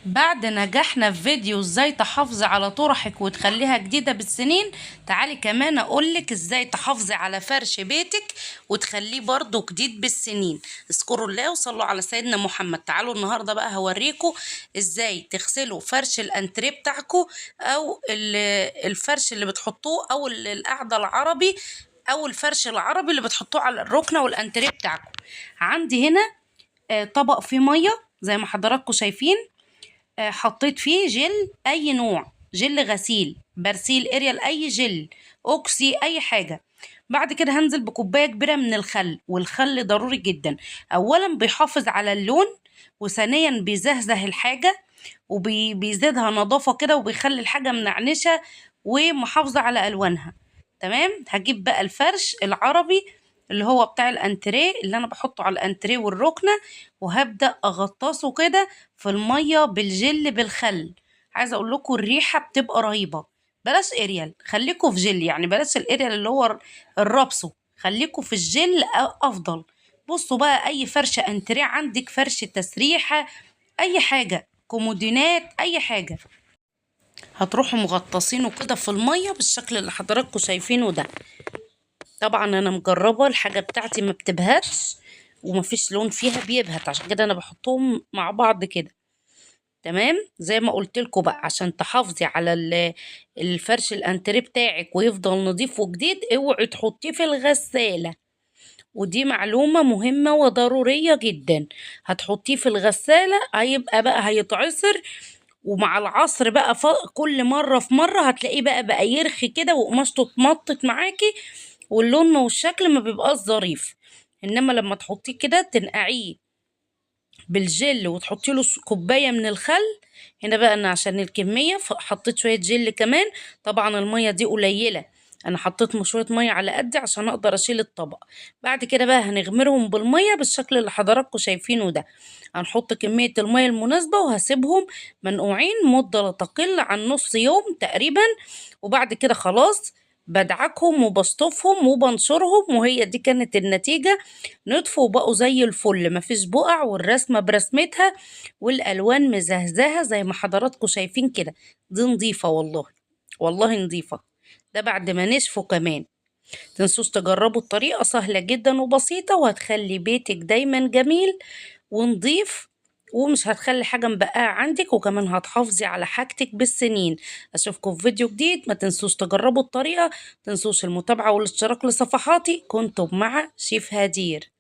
بعد نجحنا في فيديو ازاي تحافظي على طرحك وتخليها جديدة بالسنين، تعالي كمان اقولك ازاي تحافظي على فرش بيتك وتخليه برضو جديد بالسنين. اذكروا الله وصلوا على سيدنا محمد. تعالوا النهاردة بقى هوريكم ازاي تغسلوا فرش الانتريه بتاعكم او الفرش اللي بتحطوه او القعدة العربي او الفرش العربي اللي بتحطوه على الركنة والانتريه بتاعكم. عندي هنا طبق فيه مية زي ما حضراتكم شايفين. حطيت فيه جل اي نوع، جل غسيل، برسيل، اريال، اي جل، اوكسي، اي حاجه. بعد كده هنزل بكوبايه كبيره من الخل، والخل ضروري جدا. اولا بيحافظ على اللون، وثانيا بيزهزه الحاجه وبيزيدها نظافه كده وبيخلي الحاجه منعنشه ومحافظه على الوانها. تمام. هجيب بقى الفرش العربي اللي هو بتاع الانتريه اللي انا بحطه على الانتريه والركنه، وهبدأ اغطسه كده في المية بالجل بالخل. عايزة اقول لكم الريحة بتبقى رهيبة. بلاش اريال، خليكوا في جل، يعني بلاش الاريال اللي هو الرابسو، خليكوا في الجل افضل. بصوا بقى، اي فرشة انتريه عندك، فرش تسريحة، اي حاجة، كومودينات، اي حاجة، هتروحوا مغطسينه كده في المية بالشكل اللي حضراتكم شايفينه ده. طبعا انا مجربة الحاجة بتاعتي ما بتبهتش ومفيش لون فيها بيبهت، عشان كده انا بحطهم مع بعض كده. تمام. زي ما قلت لكم بقى، عشان تحافظي على الفرش الانتريه بتاعك ويفضل نظيف وجديد، اوعي تحطيه في الغسالة. ودي معلومة مهمة وضرورية جدا. هتحطيه في الغسالة هيبقى بقى هيتعصر، ومع العصر بقى كل مرة في مرة هتلاقيه بقى يرخي كده وقماشته اتمطت معاكي، واللون والشكل ما بيبقاش ظريف. انما لما تحطيه كده تنقعيه بالجل وتحطي له كوبايه من الخل. هنا بقى انا عشان الكميه حطيت شويه جل كمان. طبعا الميه دي قليله، انا حطيت شويه ميه على قدي عشان اقدر اشيل الطبق. بعد كده بقى هنغمرهم بالميه بالشكل اللي حضراتكم شايفينه ده. هنحط كميه الميه المناسبه وهسيبهم منقوعين مده لا تقل عن نص يوم تقريبا. وبعد كده خلاص بدعكهم وبشطفهم وبنشرهم، وهي دي كانت النتيجة. نطفوا وبقوا زي الفل، مفيش بقع والرسمة برسمتها والألوان مزهزهة زي ما حضراتكم شايفين كده. دي نظيفة والله، والله نظيفة. ده بعد ما نشفوا كمان. تنسوش تجربوا الطريقة، سهلة جدا وبسيطة، وهتخلي بيتك دايما جميل ونظيف، ومش هتخلي حاجة مبقاة عندك، وكمان هتحافظي على حاجتك بالسنين. اشوفكم في فيديو جديد. ما تنسوش تجربوا الطريقة، تنسوش المتابعة والاشتراك لصفحاتي. كنتم مع شيف هدير.